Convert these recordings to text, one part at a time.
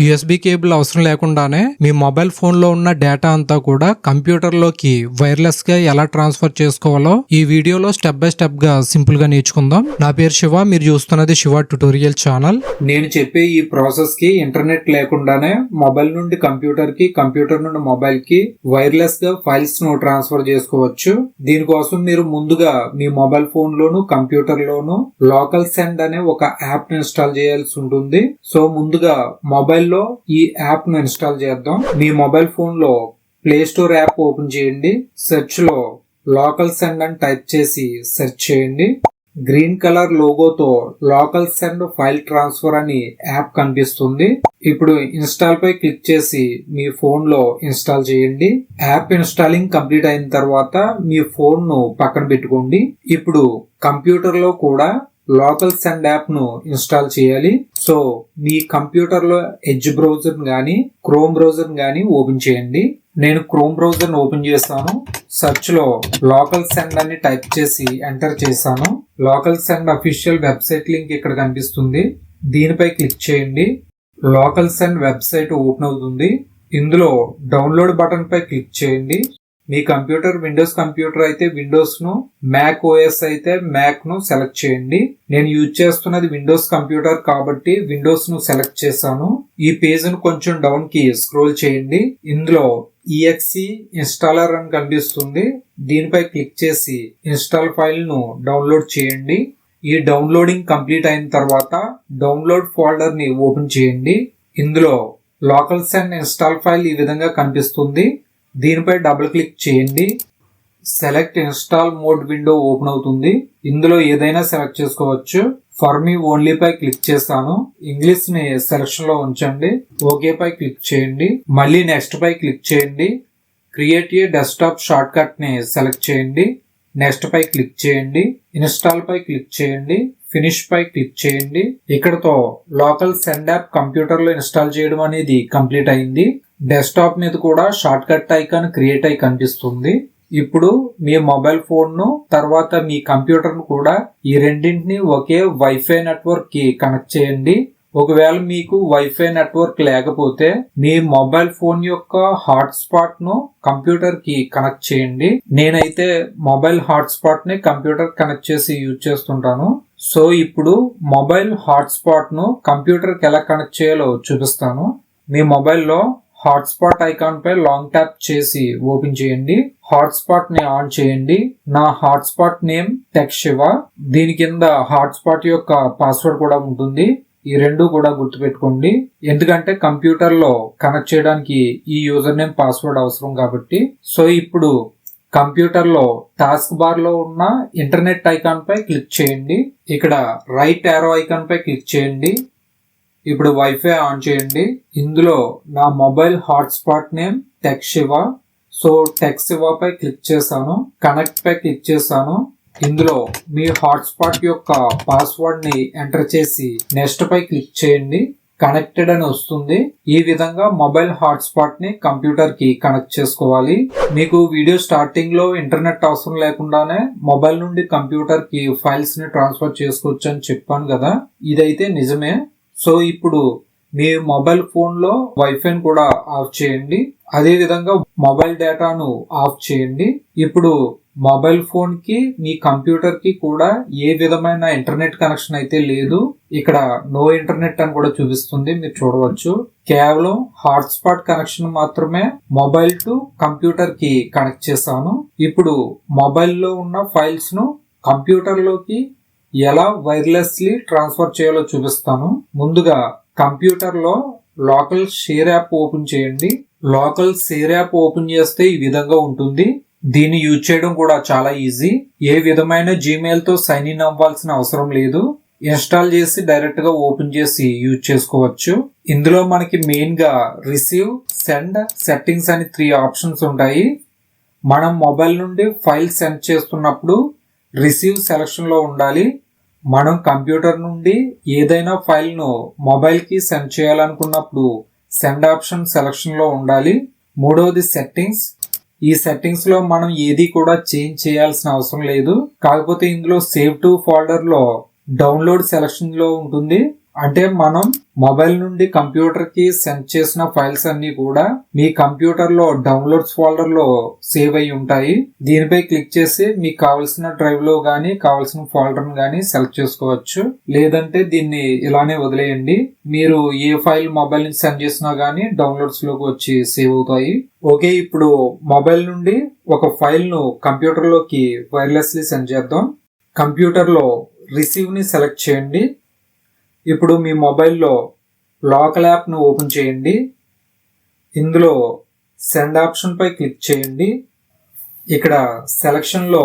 USB cable అవసరం లేకుండానే మీ mobile phone లో ఉన్న డేటా అంతా కూడా కంప్యూటర్ లోకి వైర్లెస్ గా ఎలా ట్రాన్స్ఫర్ చేసుకోవాలో ఈ వీడియోలో స్టెప్ బై స్టెప్ గా సింపుల్ గా నేర్చుకుందాం. నా పేరు శివ, మీరు చూస్తున్నది శివ ట్యుటోరియల్ ఛానల్. నేను చెప్పే ఈ ప్రాసెస్ కి ఇంటర్నెట్ లేకుండానే మొబైల్ నుండి కంప్యూటర్ కి, కంప్యూటర్ నుండి మొబైల్ కి వైర్లెస్ గా ఫైల్స్ ను ట్రాన్స్ఫర్ చేసుకోవచ్చు. దీనికోసం మీరు ముందుగా మీ మొబైల్ ఫోన్ లోను, కంప్యూటర్ లోను లోకల్ సెండ్ అనే ఒక యాప్ ఇన్స్టాల్ చేయాల్సి ఉంటుంది. సో ముందుగా మొబైల్ లో ఈ యాప్ ను ఇన్స్టాల్ చేద్దాం. మీ మొబైల్ ఫోన్ లో ప్లే స్టోర్ యాప్ ఓపెన్ చేయండి. సెర్చ్ లో లోకల్ సెండ్ అని టైప్ చేసి సెర్చ్ చేయండి. గ్రీన్ కలర్ లోగోతో లోకల్ సెండ్ ఫైల్ ట్రాన్స్ఫర్ అని యాప్ కనిపిస్తుంది. ఇప్పుడు ఇన్స్టాల్ పై క్లిక్ చేసి మీ ఫోన్ లో ఇన్స్టాల్ చేయండి. యాప్ ఇన్స్టాలింగ్ కంప్లీట్ అయిన తర్వాత మీ ఫోన్ ను పక్కన పెట్టుకోండి. ఇప్పుడు కంప్యూటర్ లో కూడా లోకల్ సెండ్ యాప్ ను ఇన్స్టాల్ చేయాలి. సో మీ కంప్యూటర్ లో ఎడ్జ్ బ్రౌజర్ గానీ, క్రోమ్ బ్రౌజర్ గానీ ఓపెన్ చేయండి. నేను క్రోమ్ బ్రౌజర్ ఓపెన్ చేస్తాను. సెర్చ్ లో లోకల్ సెండ్ అని టైప్ చేసి ఎంటర్ చేశాను. Local send official website link ఇక్కడ కనిపిస్తుంది. దీనిపై క్లిక్ చేయండి. లోకల్ సెండ్ వెబ్సైట్ ఓపెన్ అవుతుంది. ఇందులో డౌన్లోడ్ బటన్ పై క్లిక్ చేయండి. మీ కంప్యూటర్ విండోస్ కంప్యూటర్ అయితే విండోస్ ను, మ్యాక్ ఓఎస్ అయితే మ్యాక్ ను సెలెక్ట్ చేయండి. నేను యూజ్ చేస్తున్నది విండోస్ కంప్యూటర్ కాబట్టి విండోస్ ను సెలెక్ట్ చేశాను. ఈ పేజ్ ను కొంచెం డౌన్ కి స్క్రోల్ చేయండి. ఇందులో EXE ఇన్స్టాలర్ అని కనిపిస్తుంది. దీనిపై క్లిక్ చేసి ఇన్స్టాల్ ఫైల్ ను డౌన్లోడ్ చేయండి. ఈ డౌన్లోడింగ్ కంప్లీట్ అయిన తర్వాత డౌన్లోడ్ ఫోల్డర్ ని ఓపెన్ చేయండి. ఇందులో లోకల్ సెండ్ ఇన్స్టాల్ ఫైల్ ఈ విధంగా కనిపిస్తుంది. దీనిపై డబుల్ క్లిక్ చేయండి. Select install mode window open అవుతుంది. ఇందులో ఏదైనా సెలెక్ట్ చేసుకోవచ్చు. ఫర్ మీ ఓన్లీ పై క్లిక్ చేస్తాను. ఇంగ్లీష్ ని సెలెక్షన్ లో ఉంచండి. ఓకే పై క్లిక్ చేయండి. మళ్ళీ నెక్స్ట్ పై క్లిక్ చేయండి. Create a desktop shortcut ని సెలెక్ట్ చేయండి. నెక్స్ట్ పై క్లిక్ చేయండి. ఇన్స్టాల్ పై క్లిక్ చేయండి. ఫినిష్ పై క్లిక్ చేయండి. ఇక్కడతో లోకల్ సెండ్ యాప్ కంప్యూటర్ లో ఇన్స్టాల్ చేయడం అనేది కంప్లీట్ అయింది. డెస్క్టాప్ మీద కూడా షార్ట్ కట్ ఐకాన్ క్రియేట్ అయి కనిపిస్తుంది. ఇప్పుడు మీ మొబైల్ ఫోన్ ను తర్వాత మీ కంప్యూటర్ ను కూడా ఈ రెండింటిని ఒకే వైఫై నెట్వర్క్ కి కనెక్ట్ చేయండి. ఒకవేళ మీకు వైఫై నెట్వర్క్ లేకపోతే మీ మొబైల్ ఫోన్ యొక్క హాట్స్పాట్ ను కంప్యూటర్ కి కనెక్ట్ చేయండి. నేనైతే మొబైల్ హాట్స్పాట్ ని కంప్యూటర్ కనెక్ట్ చేసి యూజ్ చేస్తుంటాను. సో ఇప్పుడు మొబైల్ హాట్స్పాట్ ను కంప్యూటర్ కి ఎలా కనెక్ట్ చేయాలో చూపిస్తాను. మీ మొబైల్లో హాట్స్పాట్ ఐకాన్ పై లాంగ్ ట్యాప్ చేసి ఓపెన్ చేయండి. హాట్స్పాట్ ని ఆన్ చేయండి. నా హాట్స్పాట్ నేమ్ టెక్ శివ. దీని కింద హాట్స్పాట్ యొక్క పాస్వర్డ్ కూడా ఉంటుంది. ఈ రెండు కూడా గుర్తుపెట్టుకోండి. ఎందుకంటే కంప్యూటర్ లో కనెక్ట్ చేయడానికి ఈ యూజర్ నేమ్ పాస్వర్డ్ అవసరం కాబట్టి. సో ఇప్పుడు కంప్యూటర్ లో టాస్క్ బార్ లో ఉన్న ఇంటర్నెట్ ఐకాన్ పై క్లిక్ చేయండి. ఇక్కడ రైట్ యారో ఐకాన్ పై క్లిక్ చేయండి. ఇప్పుడు వైఫై ఆన్ చేయండి. ఇందులో నా mobile hotspot name tech Shiva. So tech Shiva పై క్లిక్ చేశాను. కనెక్ట్ పై క్లిక్ చేశాను. ఇందులో మీ హాట్స్పాట్ యొక్క పాస్వర్డ్ ని ఎంటర్ చేసి నెక్స్ట్ పై క్లిక్ చేయండి. కనెక్టెడ్ అని వస్తుంది. ఈ విధంగా మొబైల్ హాట్స్పాట్ ని కంప్యూటర్ కి కనెక్ట్ చేసుకోవాలి. మీకు వీడియో స్టార్టింగ్ లో ఇంటర్నెట్ అవసరం లేకుండానే మొబైల్ నుండి కంప్యూటర్ కి ఫైల్స్ ని ట్రాన్స్ఫర్ చేసుకోవచ్చు అని చెప్పాను కదా. ఇదైతే నిజమే. సో ఇప్పుడు మీ మొబైల్ ఫోన్ లో వైఫై కూడా ఆఫ్ చేయండి. అదే విధంగా మొబైల్ డేటాను ఆఫ్ చేయండి. ఇప్పుడు మొబైల్ ఫోన్ కి మీ కంప్యూటర్ కి కూడా ఏ విధమైన ఇంటర్నెట్ కనెక్షన్ అయితే లేదు. ఇక్కడ నో ఇంటర్నెట్ అని కూడా చూపిస్తుంది, మీరు చూడవచ్చు. కేవలం హాట్స్పాట్ కనెక్షన్ మాత్రమే మొబైల్ టు కంప్యూటర్ కి కనెక్ట్ చేశాను. ఇప్పుడు మొబైల్ లో ఉన్న ఫైల్స్ ను కంప్యూటర్ లోకి ఎలా వైర్లెస్లీ ట్రాన్స్ఫర్ చేయాలో చూపిస్తాను. ముందుగా కంప్యూటర్ లో లోకల్ షేర్ యాప్ ఓపెన్ చేయండి. లోకల్ షేర్ యాప్ ఓపెన్ చేస్తే ఈ విధంగా ఉంటుంది. దీన్ని యూజ్ చేయడం కూడా చాలా ఈజీ. ఏ విధమైన జీమెయిల్ తో సైన్ ఇన్ అవ్వాల్సిన అవసరం లేదు. ఇన్స్టాల్ చేసి డైరెక్ట్ గా ఓపెన్ చేసి యూజ్ చేసుకోవచ్చు. ఇందులో మనకి మెయిన్ గా రిసీవ్, సెండ్, సెట్టింగ్స్ అని 3 ఆప్షన్స్ ఉంటాయి. మనం మొబైల్ నుండి ఫైల్ సెండ్ చేస్తున్నప్పుడు రిసీవ్ సెలక్షన్ లో ఉండాలి. మనం కంప్యూటర్ నుండి ఏదైనా ఫైల్ ను మొబైల్ కి సెండ్ చేయాలనుకున్నప్పుడు సెండ్ ఆప్షన్ సెలక్షన్ లో ఉండాలి. మూడవది సెట్టింగ్స్. ఈ సెట్టింగ్స్ లో మనం ఏది కూడా చేంజ్ చేయాల్సిన అవసరం లేదు. కాకపోతే ఇందులో సేవ్ టు ఫోల్డర్ లో డౌన్లోడ్ సెలక్షన్ లో ఉంటుంది. అంటే మనం మొబైల్ నుండి కంప్యూటర్ కి సెండ్ చేసిన ఫైల్స్ అన్ని కూడా మీ కంప్యూటర్ లో డౌన్లోడ్స్ ఫోల్డర్ లో సేవ్ అయి ఉంటాయి. దీనిపై క్లిక్ చేసి మీకు కావాల్సిన డ్రైవ్ లో గానీ కావాల్సిన ఫోల్డర్ గానీ సెలెక్ట్ చేసుకోవచ్చు. లేదంటే దీన్ని ఇలానే వదిలేయండి. మీరు ఏ ఫైల్ మొబైల్ నుంచి సెండ్ చేసినా గానీ డౌన్లోడ్స్ లోకి వచ్చి సేవ్ అవుతాయి. ఓకే, ఇప్పుడు మొబైల్ నుండి ఒక ఫైల్ ను కంప్యూటర్ లోకి వైర్లెస్లీ సెండ్ చేద్దాం. కంప్యూటర్ లో రిసీవ్ ని సెలెక్ట్ చేయండి. ఇప్పుడు మీ మొబైల్లో లోకల్ యాప్ను ఓపెన్ చేయండి. ఇందులో సెండ్ ఆప్షన్ పై క్లిక్ చేయండి. ఇక్కడ సెలక్షన్లో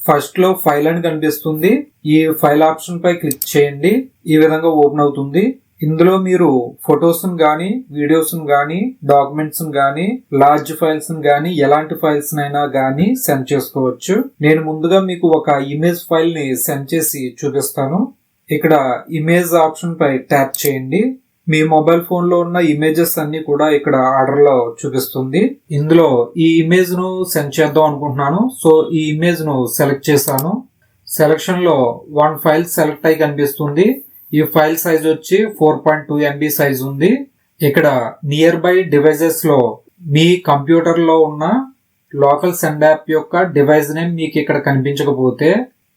ఫస్ట్లో ఫైల్ అని కనిపిస్తుంది. ఈ ఫైల్ ఆప్షన్ పై క్లిక్ చేయండి. ఈ విధంగా ఓపెన్ అవుతుంది. ఇందులో మీరు ఫొటోస్ కానీ వీడియోస్ కానీ డాక్యుమెంట్స్ కానీ లార్జ్ ఫైల్స్ కానీ ఎలాంటి ఫైల్స్ అయినా కానీ సెండ్ చేసుకోవచ్చు. నేను ముందుగా మీకు ఒక ఇమేజ్ ఫైల్ ని సెండ్ చేసి చూపిస్తాను. ఇక్కడ ఇమేజ్ ఆప్షన్ పై ట్యాప్ చేయండి. మీ మొబైల్ ఫోన్ లో ఉన్న ఇమేజెస్ అన్ని కూడా ఇక్కడ ఆర్డర్ లో చూపిస్తుంది. ఇందులో ఈ ఇమేజ్ ను సెండ్ చేద్దాం అనుకుంటున్నాను. సో ఈ ఇమేజ్ ను సెలెక్ట్ చేశాను. సెలక్షన్ లో 1 ఫైల్ సెలెక్ట్ అయి కనిపిస్తుంది. ఈ ఫైల్ సైజ్ వచ్చి 4.2 MB సైజ్ ఉంది. ఇక్కడ నియర్ బై డివైజెస్ లో మీ కంప్యూటర్ లో ఉన్న లోకల్ సెండ్ యాప్ యొక్క డివైస్ నేమ్ మీకు ఇక్కడ కనిపించకపోతే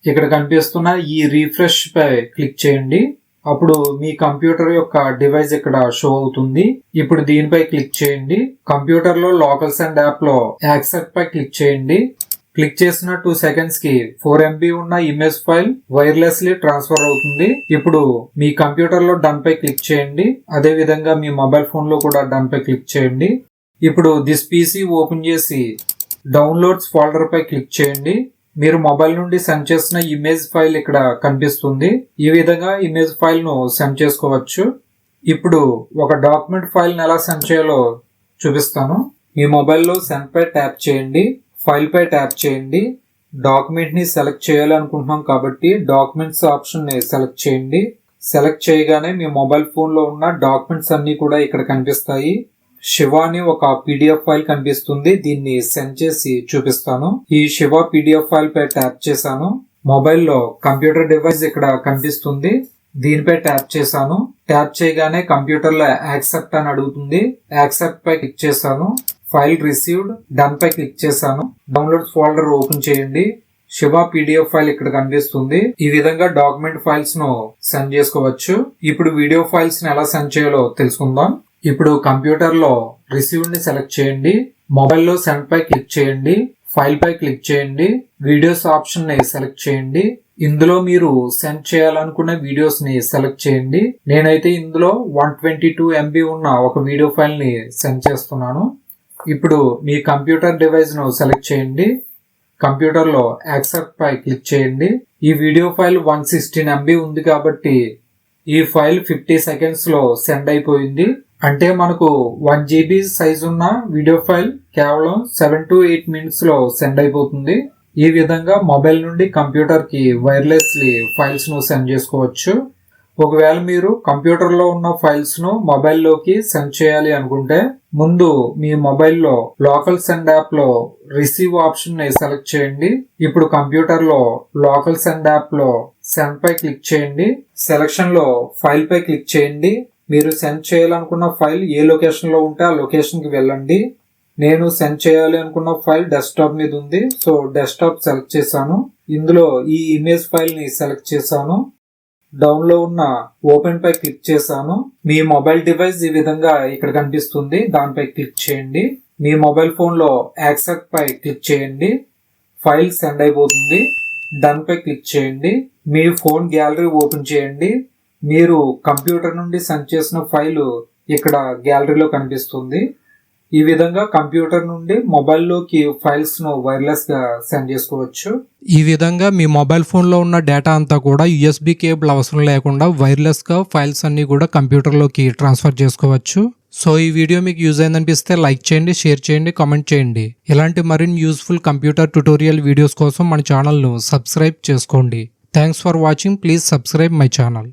ఇక్కడ కనిపిస్తున్న ఈ రిఫ్రెష్ పై క్లిక్ చేయండి. అప్పుడు మీ కంప్యూటర్ యొక్క డివైస్ ఇక్కడ షో అవుతుంది. ఇప్పుడు దీనిపై క్లిక్ చేయండి. కంప్యూటర్ లో లోకల్ సెండ్ యాప్ లో యాక్సెప్ట్ పై క్లిక్ చేయండి. క్లిక్ చేసిన 2 సెకండ్స్ కి 4 MB ఉన్న ఇమేజ్ ఫైల్ వైర్లెస్లీ ట్రాన్స్ఫర్ అవుతుంది. ఇప్పుడు మీ కంప్యూటర్ లో డన్ పై క్లిక్ చేయండి. అదే విధంగా మీ మొబైల్ ఫోన్ లో కూడా డన్ పై క్లిక్ చేయండి. ఇప్పుడు దిస్ పీసీ ఓపెన్ చేసి డౌన్లోడ్స్ ఫోల్డర్ పై క్లిక్ చేయండి. మీరు మొబైల్ నుండి సెండ్ చేసిన ఇమేజ్ ఫైల్ ఇక్కడ కనిపిస్తుంది. ఈ విధంగా ఇమేజ్ ఫైల్ ను సెండ్ చేసుకోవచ్చు. ఇప్పుడు ఒక డాక్యుమెంట్ ఫైల్ ని ఎలా సెండ్ చేయాలో చూపిస్తాను. మీ మొబైల్లో సెండ్ పై ట్యాప్ చేయండి. ఫైల్ పై ట్యాప్ చేయండి. డాక్యుమెంట్ ని సెలెక్ట్ చేయాలనుకుంటున్నాం కాబట్టి డాక్యుమెంట్స్ ఆప్షన్ ని సెలెక్ట్ చేయండి. సెలెక్ట్ చేయగానే మీ మొబైల్ ఫోన్ లో ఉన్న డాక్యుమెంట్స్ అన్ని కూడా ఇక్కడ కనిపిస్తాయి. శివ అని ఒక పీడిఎఫ్ ఫైల్ కనిపిస్తుంది. దీన్ని సెండ్ చేసి చూపిస్తాను. ఈ శివ పీడిఎఫ్ ఫైల్ పై ట్యాప్ చేశాను. మొబైల్లో కంప్యూటర్ డివైస్ ఇక్కడ కనిపిస్తుంది. దీనిపై ట్యాప్ చేశాను. ట్యాప్ చేయగానే కంప్యూటర్ లో యాక్సెప్ట్ అని అడుగుతుంది. యాక్సెప్ట్ పై క్లిక్ చేశాను. ఫైల్ రిసీవ్డ్, డన్ పై క్లిక్ చేశాను. డౌన్లోడ్ ఫోల్డర్ ఓపెన్ చేయండి. శివ పీడిఎఫ్ ఫైల్ ఇక్కడ కనిపిస్తుంది. ఈ విధంగా డాక్యుమెంట్ ఫైల్స్ ను సెండ్ చేసుకోవచ్చు. ఇప్పుడు వీడియో ఫైల్స్ ని ఎలా సెండ్ చేయాలో తెలుసుకుందాం. ఇప్పుడు కంప్యూటర్ లో రిసీవ్ ని సెలెక్ట్ చేయండి. మొబైల్లో సెండ్ పై క్లిక్ చేయండి. ఫైల్ పై క్లిక్ చేయండి. వీడియోస్ ఆప్షన్ ని సెలెక్ట్ చేయండి. ఇందులో మీరు సెండ్ చేయాలనుకున్న వీడియోస్ ని సెలెక్ట్ చేయండి. నేనైతే ఇందులో 122 MB ఉన్న ఒక వీడియో ఫైల్ ని సెండ్ చేస్తున్నాను. ఇప్పుడు మీ కంప్యూటర్ డివైస్ ను సెలెక్ట్ చేయండి. కంప్యూటర్ లో యాక్సెప్ట్ పై క్లిక్ చేయండి. ఈ వీడియో ఫైల్ 116 MB ఉంది కాబట్టి ఈ ఫైల్ 50 సెకండ్స్ లో సెండ్ అయిపోయింది. అంటే మనకు 1 GB సైజ్ ఉన్న వీడియో ఫైల్ కేవలం 7 to 8 minutes లో సెండ్ అయిపోతుంది. ఈ విధంగా మొబైల్ నుండి కంప్యూటర్ కి వైర్లెస్లీ ఫైల్స్ ను సెండ్ చేసుకోవచ్చు. ఒకవేళ మీరు కంప్యూటర్ లో ఉన్న ఫైల్స్ ను మొబైల్ లోకి సెండ్ చేయాలి అనుకుంటే ముందు మీ మొబైల్లో లోకల్ సెండ్ యాప్ లో రిసీవ్ ఆప్షన్ ని సెలెక్ట్ చేయండి. ఇప్పుడు కంప్యూటర్ లో లోకల్ సెండ్ యాప్ లో సెండ్ పై క్లిక్ చేయండి. సెలక్షన్ లో ఫైల్ పై క్లిక్ చేయండి. మీరు సెండ్ చేయాలనుకున్న ఫైల్ ఏ లొకేషన్ లో ఉంటే ఆ లొకేషన్ కి వెళ్ళండి. నేను సెండ్ చేయాలి అనుకున్న ఫైల్ డెస్క్టాప్ మీద ఉంది. సో డెస్క్టాప్ సెలెక్ట్ చేశాను. ఇందులో ఈ ఇమేజ్ ఫైల్ ని సెలెక్ట్ చేశాను. డౌన్ లో ఉన్న ఓపెన్ పై క్లిక్ చేశాను. మీ మొబైల్ డివైస్ ఈ విధంగా ఇక్కడ కనిపిస్తుంది. దానిపై క్లిక్ చేయండి. మీ మొబైల్ ఫోన్ లో యాక్సెప్ట్ పై క్లిక్ చేయండి. ఫైల్ సెండ్ అయిపోతుంది. డన్ పై క్లిక్ చేయండి. మీ ఫోన్ గ్యాలరీ ఓపెన్ చేయండి. మీరు కంప్యూటర్ నుండి సెండ్ చేసిన ఫైల్ ఇక్కడ గ్యాలరీలో కనిపిస్తుంది. ఈ విధంగా కంప్యూటర్ నుండి మొబైల్లోకి ఫైల్స్ ను వైర్లెస్ గా సెండ్ చేసుకోవచ్చు. ఈ విధంగా మీ మొబైల్ ఫోన్ లో ఉన్న డేటా అంతా కూడా USB కేబుల్ అవసరం లేకుండా వైర్లెస్ గా ఫైల్స్ అన్ని కూడా కంప్యూటర్ లోకి ట్రాన్స్ఫర్ చేసుకోవచ్చు. సో ఈ వీడియో మీకు యూజ్ అయిందనిపిస్తే లైక్ చేయండి, షేర్ చేయండి, కామెంట్ చేయండి. ఇలాంటి మరిన్ని యూస్ఫుల్ కంప్యూటర్ ట్యుటోరియల్ వీడియోస్ కోసం మన ఛానల్ ను సబ్స్క్రైబ్ చేసుకోండి. Thanks for watching. Please subscribe my channel.